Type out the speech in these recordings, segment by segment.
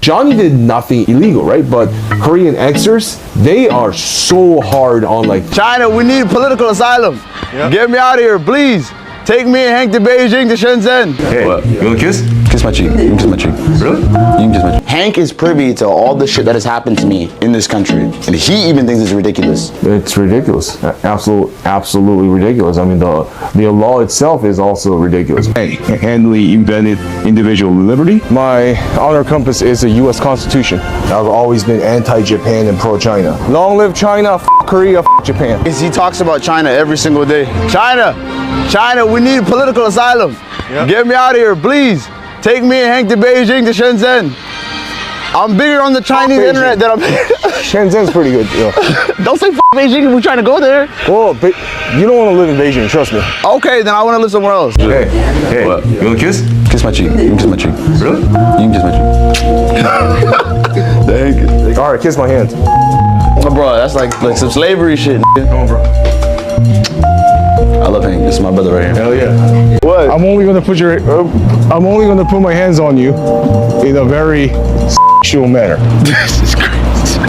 Johnny did nothing illegal, right? But Korean extras, they are so hard on like China, we need political asylum. Yep. Get me out of here, please. Take me and Hank to Beijing to Shenzhen. Hey, what? You want a kiss? Kiss my cheek. You can kiss my cheek. Really? You can kiss my cheek. Hank is privy to all the shit that has happened to me in this country, and he even thinks it's ridiculous. it's ridiculous, absolutely ridiculous. I mean, the law itself is also ridiculous. Hey, handily invented individual liberty. My honor compass is the U.S. Constitution. I've always been anti-Japan and pro-China. Long live China, f Korea, f Japan. He talks about China every single day. China, we need political asylum. Yep. Get me out of here, please. Take me and Hank to Beijing to Shenzhen. I'm bigger on the Chinese internet than I'm. Shenzhen's pretty good, yo. Don't say f Beijing if we're trying to go there. Well, but you don't want to live in Beijing, trust me. Okay, then I want to live somewhere else. Hey, what? You want a kiss? Kiss my cheek. You can kiss my cheek. Really? You can kiss my cheek. Thank you. All right, kiss my hand. Oh, bro, that's like some slavery shit. Come on, bro. I love Hank. This is my brother right here. Hell yeah. What? I'm only gonna put my hands on you in a very sexual manner. This is crazy.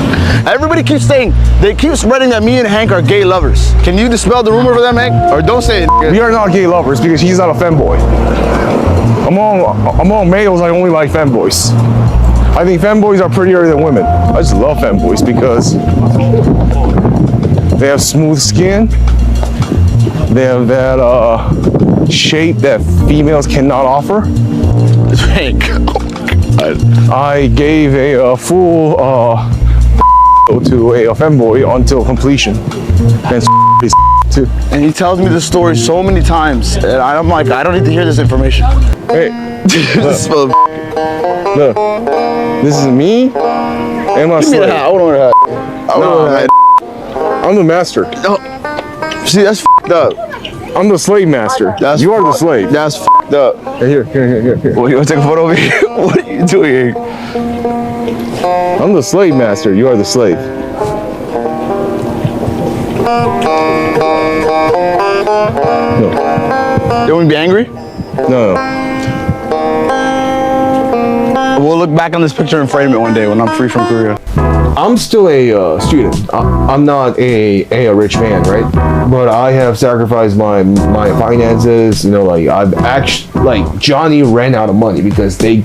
Everybody keeps saying, they keep spreading that me and Hank are gay lovers. Can you dispel the rumor for them, Hank? Or don't say it. We are not gay lovers because he's not a femboy. Among males, I only like femboys. I think femboys are prettier than women. I just love femboys because they have smooth skin. They have that shape that females cannot offer. Hank. I gave a full to a femboy until completion. And too. And he tells me this story so many times, and I'm like, I don't need to hear this information. Hey, look, this is me and my slave. I don't want to have. I'm the master. See, that's f***ed up. I'm the slave master. You are the slave. That's f***ed up. Hey, here. What, you want to take a photo of me? What are you doing here? I'm the slave master. You are the slave. No. You want me to be angry? No. We'll look back on this picture and frame it one day when I'm free from Korea. I'm still a student. I'm not a rich man, right? But I have sacrificed my finances. You know, like I've actually, like Johnny ran out of money because they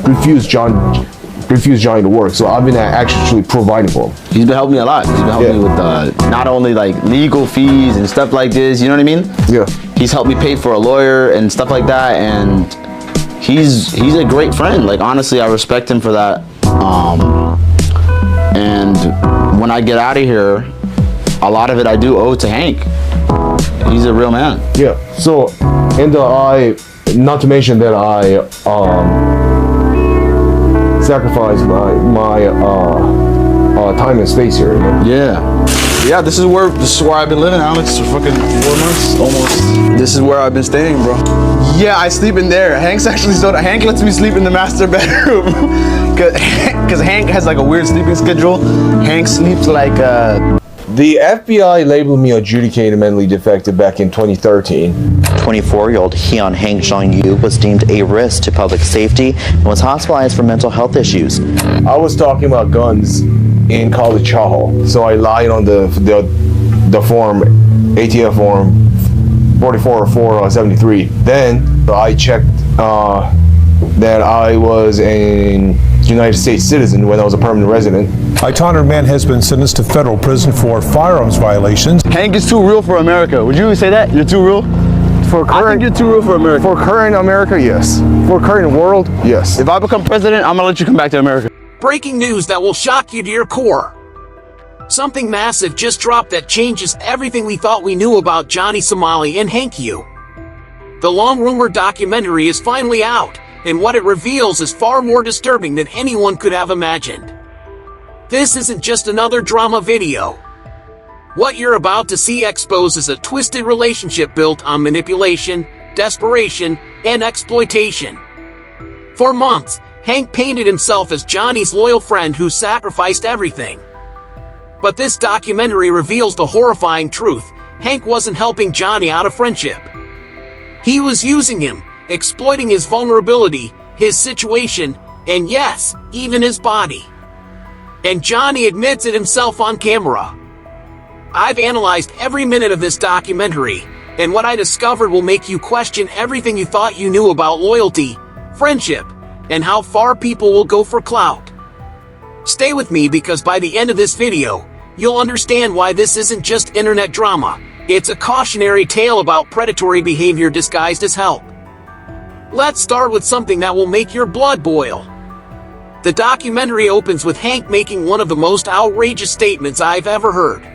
refused Johnny to work. So I've been actually providing for him. He's been helping me a lot. He's been helping me with not only like legal fees and stuff like this. You know what I mean? Yeah. He's helped me pay for a lawyer and stuff like that, and he's a great friend. Like honestly, I respect him for that. And when I get out of here, a lot of it I do owe to Hank. He's a real man. Yeah. So, and not to mention that I sacrificed my time and space here. You know? Yeah. This is where I've been living, Alex, for fucking 4 months almost. This is where I've been staying, bro. Yeah, I sleep in there. Hank lets me sleep in the master bedroom. Cause Hank has like a weird sleeping schedule. Hank sleeps like The FBI labeled me adjudicated mentally defective back in 2013. 24-year-old Hyun Hang Jong-yu was deemed a risk to public safety and was hospitalized for mental health issues. I was talking about guns in college hall, so I lied on the form, ATF form 44-473. Then I checked that I was a United States citizen when I was a permanent resident. A Tonner man has been sentenced to federal prison for firearms violations. Hank is too real for America. Would you say that? You're too real? I think you're too real for America. For current America, yes. For current world, yes. If I become president, I'm gonna let you come back to America. Breaking news that will shock you to your core. Something massive just dropped that changes everything we thought we knew about Johnny Somali and Hank Yu. The long-rumored documentary is finally out, and what it reveals is far more disturbing than anyone could have imagined. This isn't just another drama video. What you're about to see exposes a twisted relationship built on manipulation, desperation, and exploitation. For months, Hank painted himself as Johnny's loyal friend who sacrificed everything. But this documentary reveals the horrifying truth. Hank wasn't helping Johnny out of friendship. He was using him, exploiting his vulnerability, his situation, And yes, even his body. And Johnny admits it himself on camera. I've analyzed every minute of this documentary, and what I discovered will make you question everything you thought you knew about loyalty, friendship, and how far people will go for clout. Stay with me because by the end of this video, you'll understand why this isn't just internet drama. It's a cautionary tale about predatory behavior disguised as help. Let's start with something that will make your blood boil. The documentary opens with Hank making one of the most outrageous statements I've ever heard.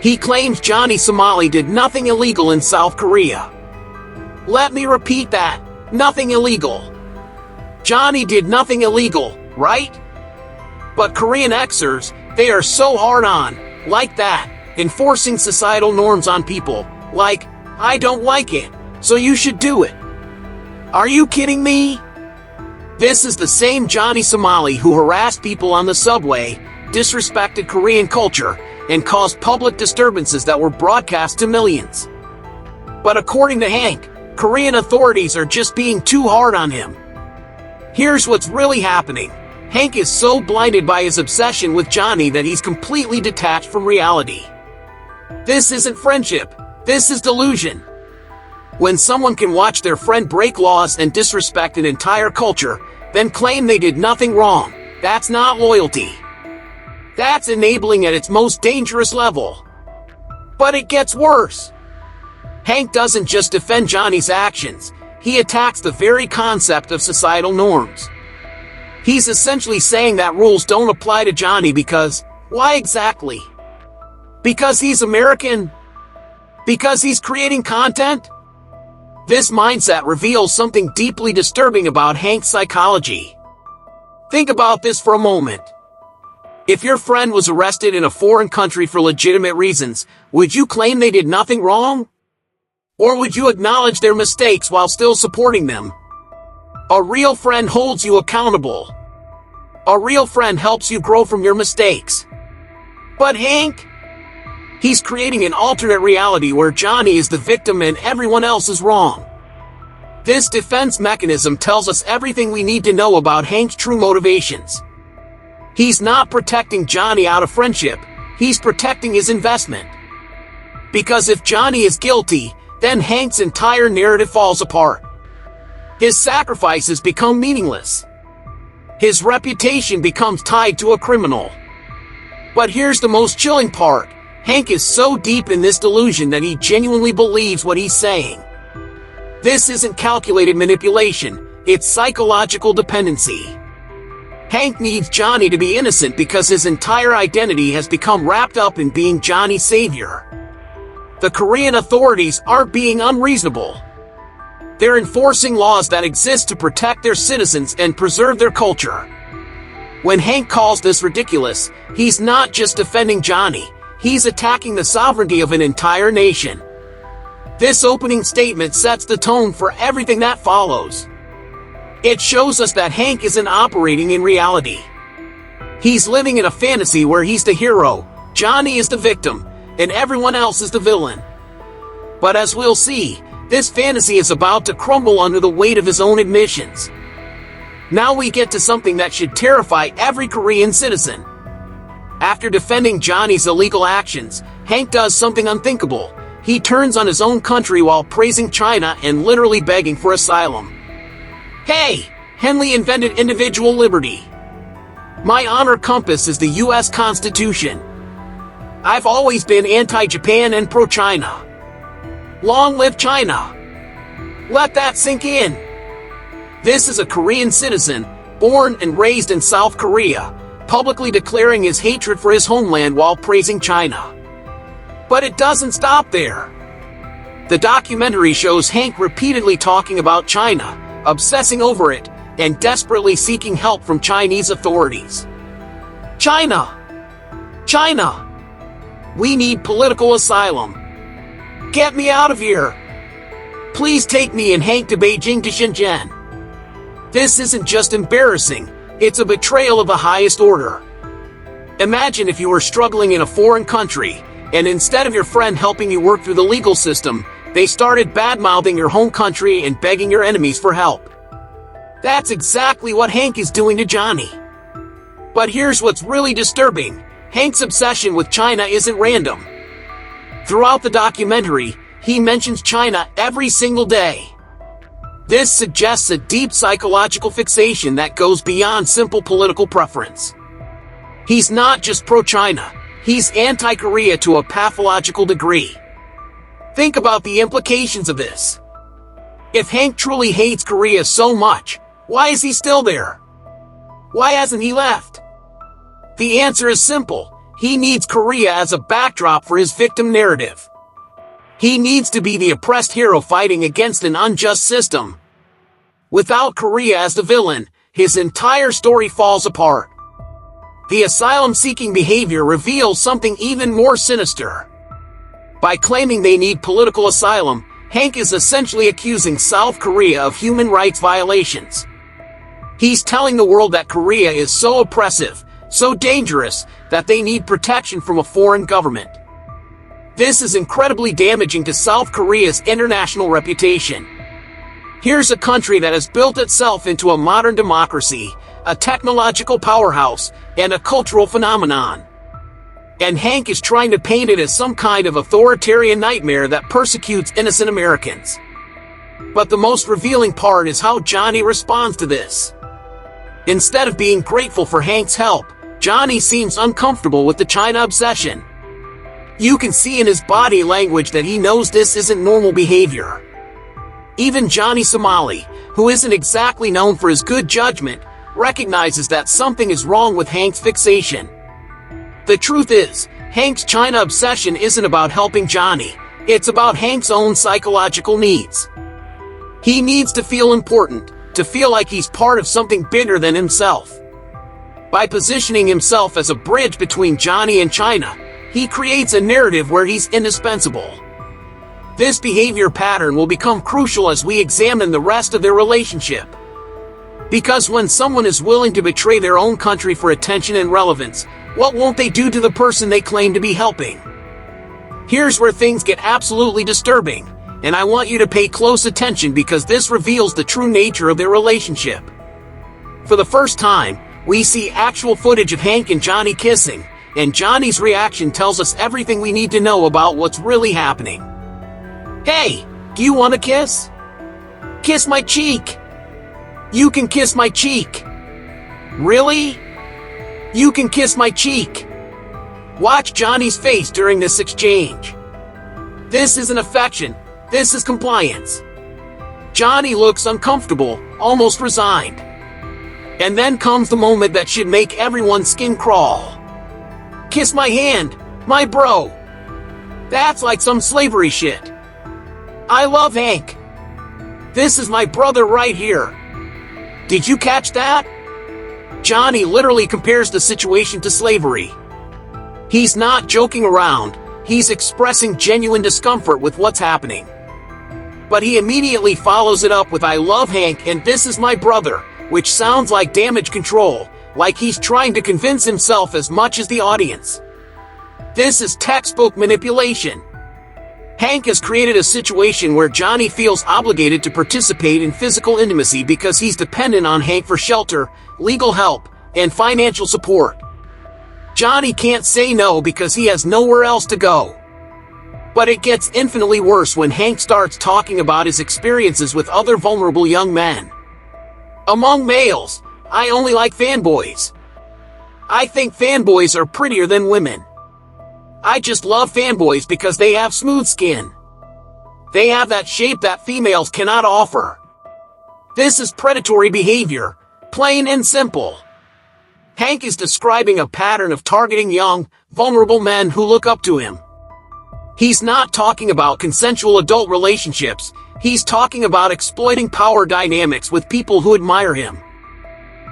He claims Johnny Somali did nothing illegal in South Korea. Let me repeat that. Nothing illegal. Johnny did nothing illegal, right? But Korean Xers, they are so hard on, like that, enforcing societal norms on people, like, I don't like it, so you should do it. Are you kidding me? This is the same Johnny Somali who harassed people on the subway, disrespected Korean culture, and caused public disturbances that were broadcast to millions. But according to Hank, Korean authorities are just being too hard on him. Here's what's really happening. Hank is so blinded by his obsession with Johnny that he's completely detached from reality. This isn't friendship. This is delusion. When someone can watch their friend break laws and disrespect an entire culture, then claim they did nothing wrong, that's not loyalty. That's enabling at its most dangerous level. But it gets worse. Hank doesn't just defend Johnny's actions, he attacks the very concept of societal norms. He's essentially saying that rules don't apply to Johnny because, why exactly? Because he's American? Because he's creating content? This mindset reveals something deeply disturbing about Hank's psychology. Think about this for a moment. If your friend was arrested in a foreign country for legitimate reasons, would you claim they did nothing wrong? Or would you acknowledge their mistakes while still supporting them? A real friend holds you accountable. A real friend helps you grow from your mistakes. But Hank? He's creating an alternate reality where Johnny is the victim and everyone else is wrong. This defense mechanism tells us everything we need to know about Hank's true motivations. He's not protecting Johnny out of friendship, he's protecting his investment. Because if Johnny is guilty, then Hank's entire narrative falls apart. His sacrifices become meaningless. His reputation becomes tied to a criminal. But here's the most chilling part. Hank is so deep in this delusion that he genuinely believes what he's saying. This isn't calculated manipulation, it's psychological dependency. Hank needs Johnny to be innocent because his entire identity has become wrapped up in being Johnny's savior. The Korean authorities aren't being unreasonable. They're enforcing laws that exist to protect their citizens and preserve their culture. When Hank calls this ridiculous, he's not just defending Johnny, he's attacking the sovereignty of an entire nation. This opening statement sets the tone for everything that follows. It shows us that Hank isn't operating in reality. He's living in a fantasy where he's the hero, Johnny is the victim, and everyone else is the villain. But as we'll see, this fantasy is about to crumble under the weight of his own admissions. Now we get to something that should terrify every Korean citizen. After defending Johnny's illegal actions, Hank does something unthinkable. He turns on his own country while praising China and literally begging for asylum. Hey, Henley invented individual liberty. My honor compass is the US Constitution. I've always been anti-Japan and pro-China. Long live China. Let that sink in. This is a Korean citizen, born and raised in South Korea, publicly declaring his hatred for his homeland while praising China. But it doesn't stop there. The documentary shows Hank repeatedly talking about China, obsessing over it, and desperately seeking help from Chinese authorities. China! China! We need political asylum. Get me out of here! Please take me and Hank to Beijing to Shenzhen. This isn't just embarrassing, it's a betrayal of the highest order. Imagine if you were struggling in a foreign country, and instead of your friend helping you work through the legal system, they started bad-mouthing your home country and begging your enemies for help. That's exactly what Hank is doing to Johnny. But here's what's really disturbing. Hank's obsession with China isn't random. Throughout the documentary, he mentions China every single day. This suggests a deep psychological fixation that goes beyond simple political preference. He's not just pro-China, he's anti-Korea to a pathological degree. Think about the implications of this. If Hank truly hates Korea so much, why is he still there? Why hasn't he left? The answer is simple. He needs Korea as a backdrop for his victim narrative. He needs to be the oppressed hero fighting against an unjust system. Without Korea as the villain, his entire story falls apart. The asylum-seeking behavior reveals something even more sinister. By claiming they need political asylum, Hank is essentially accusing South Korea of human rights violations. He's telling the world that Korea is so oppressive, so dangerous, that they need protection from a foreign government. This is incredibly damaging to South Korea's international reputation. Here's a country that has built itself into a modern democracy, a technological powerhouse, and a cultural phenomenon. And Hank is trying to paint it as some kind of authoritarian nightmare that persecutes innocent Americans. But the most revealing part is how Johnny responds to this. Instead of being grateful for Hank's help, Johnny seems uncomfortable with the China obsession. You can see in his body language that he knows this isn't normal behavior. Even Johnny Somali, who isn't exactly known for his good judgment, recognizes that something is wrong with Hank's fixation. The truth is, Hank's China obsession isn't about helping Johnny, it's about Hank's own psychological needs. He needs to feel important, to feel like he's part of something bigger than himself. By positioning himself as a bridge between Johnny and China, he creates a narrative where he's indispensable. This behavior pattern will become crucial as we examine the rest of their relationship. Because when someone is willing to betray their own country for attention and relevance, what won't they do to the person they claim to be helping? Here's where things get absolutely disturbing, and I want you to pay close attention because this reveals the true nature of their relationship. For the first time, we see actual footage of Hank and Johnny kissing, and Johnny's reaction tells us everything we need to know about what's really happening. Hey, do you want a kiss? Kiss my cheek. You can kiss my cheek. Really? You can kiss my cheek. Watch Johnny's face during this exchange. This isn't affection, this is compliance. Johnny looks uncomfortable, almost resigned. And then comes the moment that should make everyone's skin crawl. Kiss my hand, my bro. That's like some slavery shit. I love Hank. This is my brother right here. Did you catch that? Johnny literally compares the situation to slavery. He's not joking around, he's expressing genuine discomfort with what's happening. But he immediately follows it up with I love Hank and this is my brother, which sounds like damage control, like he's trying to convince himself as much as the audience. This is textbook manipulation. Hank has created a situation where Johnny feels obligated to participate in physical intimacy because he's dependent on Hank for shelter, legal help, and financial support. Johnny can't say no because he has nowhere else to go. But it gets infinitely worse when Hank starts talking about his experiences with other vulnerable young men. Among males, I only like fanboys. I think fanboys are prettier than women. I just love fanboys because they have smooth skin. They have that shape that females cannot offer. This is predatory behavior, plain and simple. Hank is describing a pattern of targeting young, vulnerable men who look up to him. He's not talking about consensual adult relationships, he's talking about exploiting power dynamics with people who admire him.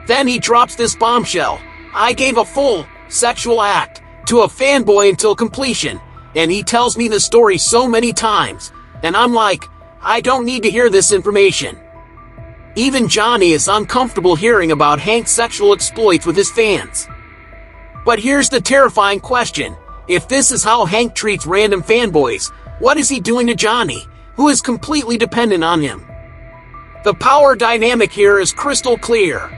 Then he drops this bombshell. I gave a full, sexual act to a fanboy until completion, and he tells me the story so many times, and I'm like, I don't need to hear this information. Even Johnny is uncomfortable hearing about Hank's sexual exploits with his fans. But here's the terrifying question. If this is how Hank treats random fanboys, what is he doing to Johnny, who is completely dependent on him? The power dynamic here is crystal clear.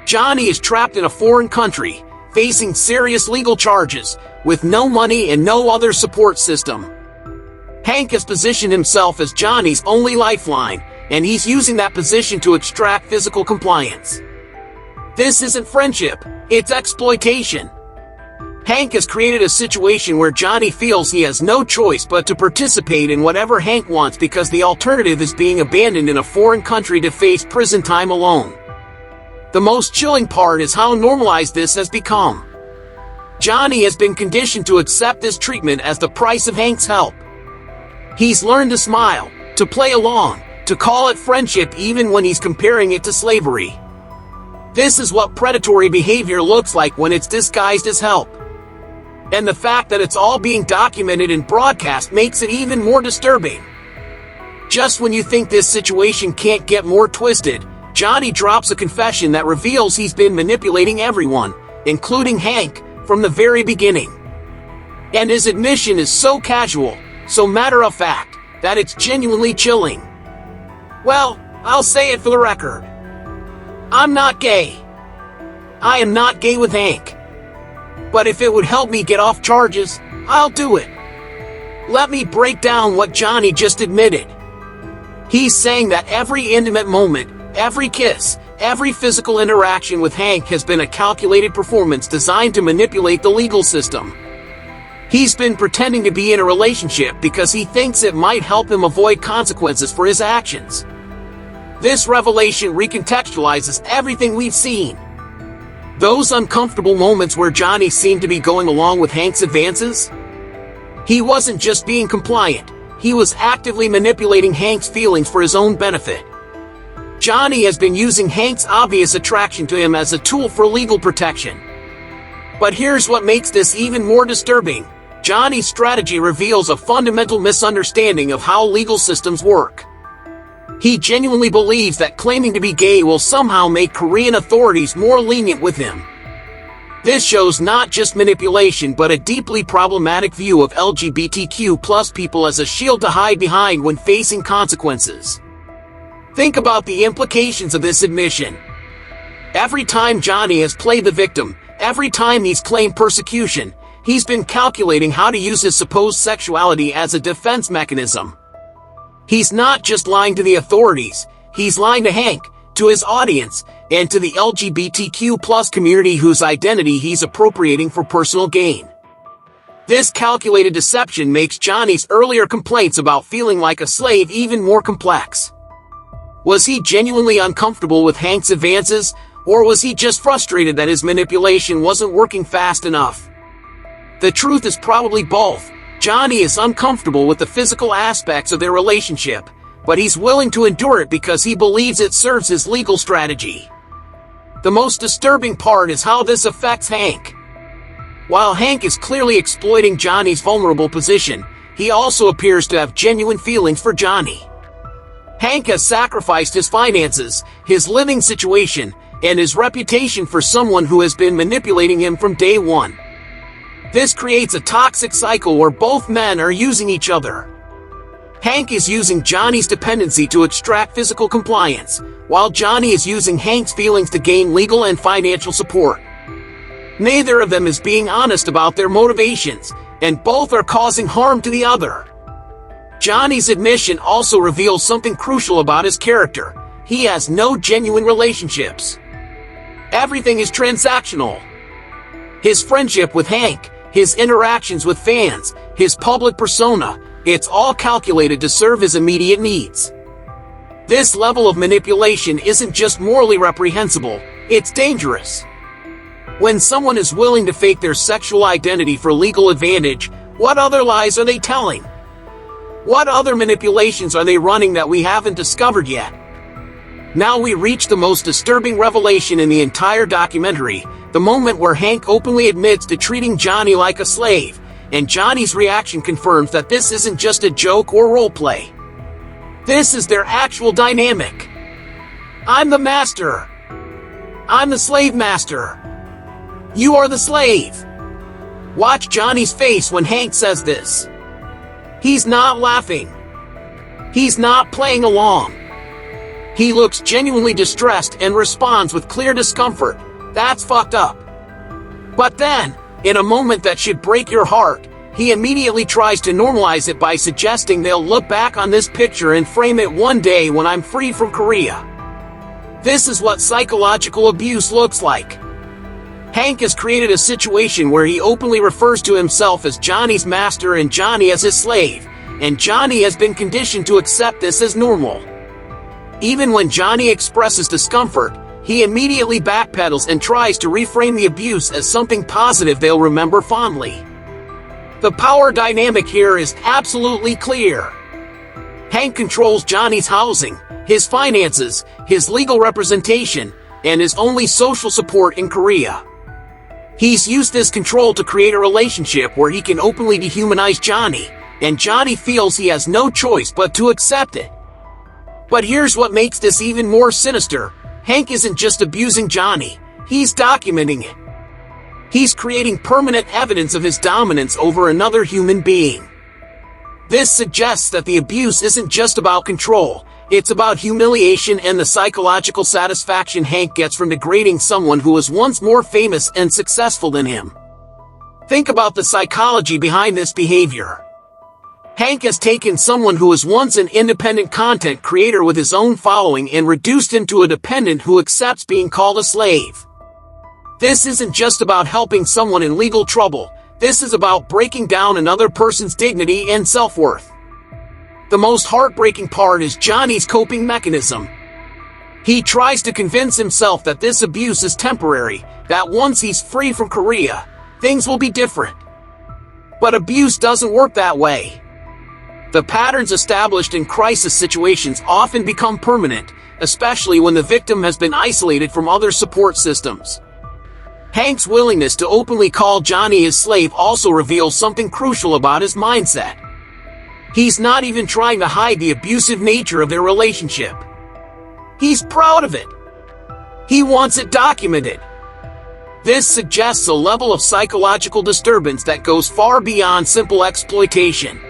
Johnny is trapped in a foreign country, facing serious legal charges, with no money and no other support system. Hank has positioned himself as Johnny's only lifeline, and he's using that position to extract physical compliance. This isn't friendship, it's exploitation. Hank has created a situation where Johnny feels he has no choice but to participate in whatever Hank wants because the alternative is being abandoned in a foreign country to face prison time alone. The most chilling part is how normalized this has become. Johnny has been conditioned to accept this treatment as the price of Hank's help. He's learned to smile, to play along, to call it friendship even when he's comparing it to slavery. This is what predatory behavior looks like when it's disguised as help. And the fact that it's all being documented and broadcast makes it even more disturbing. Just when you think this situation can't get more twisted, Johnny drops a confession that reveals he's been manipulating everyone, including Hank, from the very beginning. And his admission is so casual, so matter-of-fact, that it's genuinely chilling. Well, I'll say it for the record. I'm not gay. I am not gay with Hank. But if it would help me get off charges, I'll do it. Let me break down what Johnny just admitted. He's saying that every intimate moment, every kiss, every physical interaction with Hank has been a calculated performance designed to manipulate the legal system. He's been pretending to be in a relationship because he thinks it might help him avoid consequences for his actions. This revelation recontextualizes everything we've seen. Those uncomfortable moments where Johnny seemed to be going along with Hank's advances? He wasn't just being compliant, he was actively manipulating Hank's feelings for his own benefit. Johnny has been using Hank's obvious attraction to him as a tool for legal protection. But here's what makes this even more disturbing. Johnny's strategy reveals a fundamental misunderstanding of how legal systems work. He genuinely believes that claiming to be gay will somehow make Korean authorities more lenient with him. This shows not just manipulation but a deeply problematic view of LGBTQ+ people as a shield to hide behind when facing consequences. Think about the implications of this admission. Every time Johnny has played the victim, every time he's claimed persecution, he's been calculating how to use his supposed sexuality as a defense mechanism. He's not just lying to the authorities, he's lying to Hank, to his audience, and to the LGBTQ+ community whose identity he's appropriating for personal gain. This calculated deception makes Johnny's earlier complaints about feeling like a slave even more complex. Was he genuinely uncomfortable with Hank's advances, or was he just frustrated that his manipulation wasn't working fast enough? The truth is probably both. Johnny is uncomfortable with the physical aspects of their relationship, but he's willing to endure it because he believes it serves his legal strategy. The most disturbing part is how this affects Hank. While Hank is clearly exploiting Johnny's vulnerable position, he also appears to have genuine feelings for Johnny. Hank has sacrificed his finances, his living situation, and his reputation for someone who has been manipulating him from day one. This creates a toxic cycle where both men are using each other. Hank is using Johnny's dependency to extract physical compliance, while Johnny is using Hank's feelings to gain legal and financial support. Neither of them is being honest about their motivations, and both are causing harm to the other. Johnny's admission also reveals something crucial about his character. He has no genuine relationships. Everything is transactional. His friendship with Hank, his interactions with fans, his public persona, it's all calculated to serve his immediate needs. This level of manipulation isn't just morally reprehensible, it's dangerous. When someone is willing to fake their sexual identity for legal advantage, what other lies are they telling? What other manipulations are they running that we haven't discovered yet? Now we reach the most disturbing revelation in the entire documentary, the moment where Hank openly admits to treating Johnny like a slave, and Johnny's reaction confirms that this isn't just a joke or roleplay. This is their actual dynamic. I'm the master. I'm the slave master. You are the slave. Watch Johnny's face when Hank says this. He's not laughing. He's not playing along. He looks genuinely distressed and responds with clear discomfort. That's fucked up. But then, in a moment that should break your heart, he immediately tries to normalize it by suggesting they'll look back on this picture and frame it one day when I'm free from Korea. This is what psychological abuse looks like. Hank has created a situation where he openly refers to himself as Johnny's master and Johnny as his slave, and Johnny has been conditioned to accept this as normal. Even when Johnny expresses discomfort, he immediately backpedals and tries to reframe the abuse as something positive they'll remember fondly. The power dynamic here is absolutely clear. Hank controls Johnny's housing, his finances, his legal representation, and his only social support in Korea. He's used this control to create a relationship where he can openly dehumanize Johnny, and Johnny feels he has no choice but to accept it. But here's what makes this even more sinister. Hank isn't just abusing Johnny, he's documenting it. He's creating permanent evidence of his dominance over another human being. This suggests that the abuse isn't just about control, it's about humiliation and the psychological satisfaction Hank gets from degrading someone who was once more famous and successful than him. Think about the psychology behind this behavior. Hank has taken someone who was once an independent content creator with his own following and reduced him to a dependent who accepts being called a slave. This isn't just about helping someone in legal trouble, this is about breaking down another person's dignity and self-worth. The most heartbreaking part is Johnny's coping mechanism. He tries to convince himself that this abuse is temporary, that once he's free from Korea, things will be different. But abuse doesn't work that way. The patterns established in crisis situations often become permanent, especially when the victim has been isolated from other support systems. Hank's willingness to openly call Johnny his slave also reveals something crucial about his mindset. He's not even trying to hide the abusive nature of their relationship. He's proud of it. He wants it documented. This suggests a level of psychological disturbance that goes far beyond simple exploitation.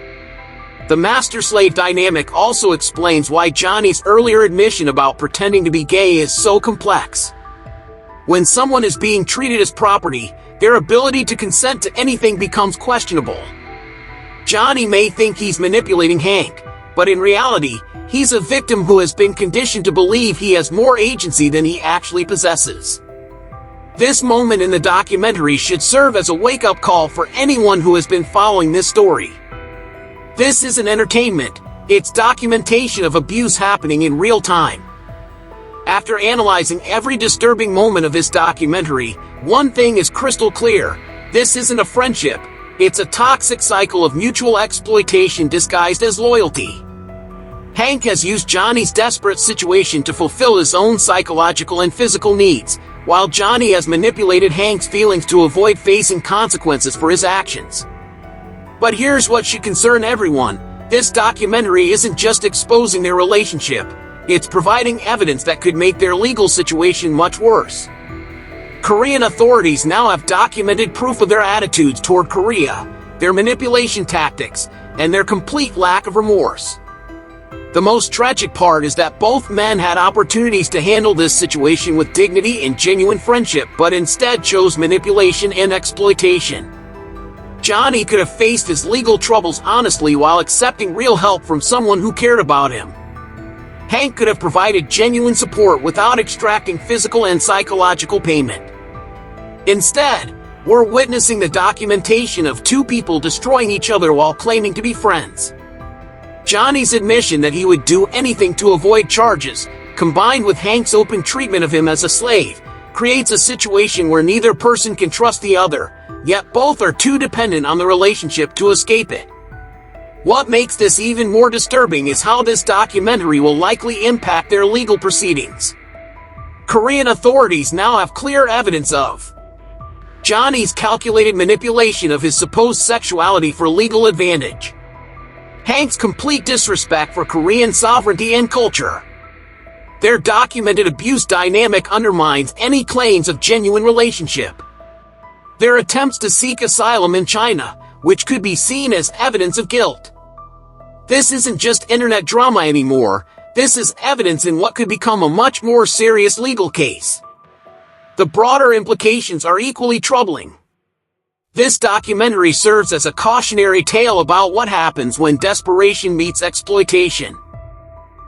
The master-slave dynamic also explains why Johnny's earlier admission about pretending to be gay is so complex. When someone is being treated as property, their ability to consent to anything becomes questionable. Johnny may think he's manipulating Hank, but in reality, he's a victim who has been conditioned to believe he has more agency than he actually possesses. This moment in the documentary should serve as a wake-up call for anyone who has been following this story. This isn't entertainment, it's documentation of abuse happening in real time. After analyzing every disturbing moment of this documentary, one thing is crystal clear. This isn't a friendship, it's a toxic cycle of mutual exploitation disguised as loyalty. Hank has used Johnny's desperate situation to fulfill his own psychological and physical needs, while Johnny has manipulated Hank's feelings to avoid facing consequences for his actions. But here's what should concern everyone. This documentary isn't just exposing their relationship, it's providing evidence that could make their legal situation much worse. Korean authorities now have documented proof of their attitudes toward Korea, their manipulation tactics, and their complete lack of remorse. The most tragic part is that both men had opportunities to handle this situation with dignity and genuine friendship, but instead chose manipulation and exploitation. Johnny could have faced his legal troubles honestly while accepting real help from someone who cared about him. Hank could have provided genuine support without extracting physical and psychological payment. Instead, we're witnessing the documentation of two people destroying each other while claiming to be friends. Johnny's admission that he would do anything to avoid charges, combined with Hank's open treatment of him as a slave, creates a situation where neither person can trust the other, yet both are too dependent on the relationship to escape it. What makes this even more disturbing is how this documentary will likely impact their legal proceedings. Korean authorities now have clear evidence of Johnny's calculated manipulation of his supposed sexuality for legal advantage, Hank's complete disrespect for Korean sovereignty and culture. Their documented abuse dynamic undermines any claims of genuine relationship. Their attempts to seek asylum in China, which could be seen as evidence of guilt. This isn't just internet drama anymore, This is evidence in what could become a much more serious legal case. The broader implications are equally troubling. This documentary serves as a cautionary tale about what happens when desperation meets exploitation.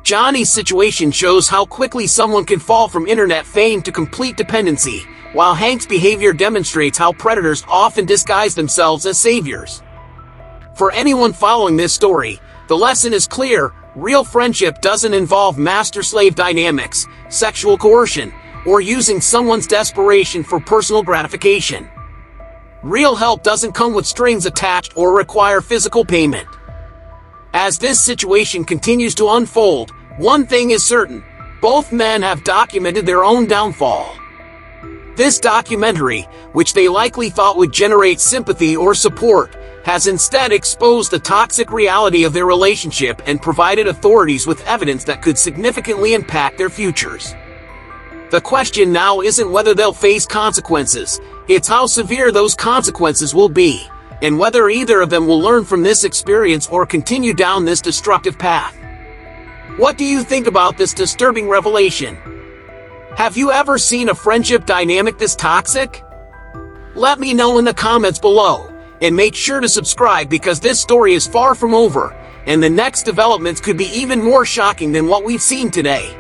Johnny's situation shows how quickly someone can fall from internet fame to complete dependency, while Hank's behavior demonstrates how predators often disguise themselves as saviors. For anyone following this story, the lesson is clear: real friendship doesn't involve master-slave dynamics, sexual coercion, or using someone's desperation for personal gratification. Real help doesn't come with strings attached or require physical payment. As this situation continues to unfold, one thing is certain: both men have documented their own downfall. This documentary, which they likely thought would generate sympathy or support, has instead exposed the toxic reality of their relationship and provided authorities with evidence that could significantly impact their futures. The question now isn't whether they'll face consequences, it's how severe those consequences will be, and whether either of them will learn from this experience or continue down this destructive path. What do you think about this disturbing revelation? Have you ever seen a friendship dynamic this toxic? Let me know in the comments below, and make sure to subscribe because this story is far from over, and the next developments could be even more shocking than what we've seen today.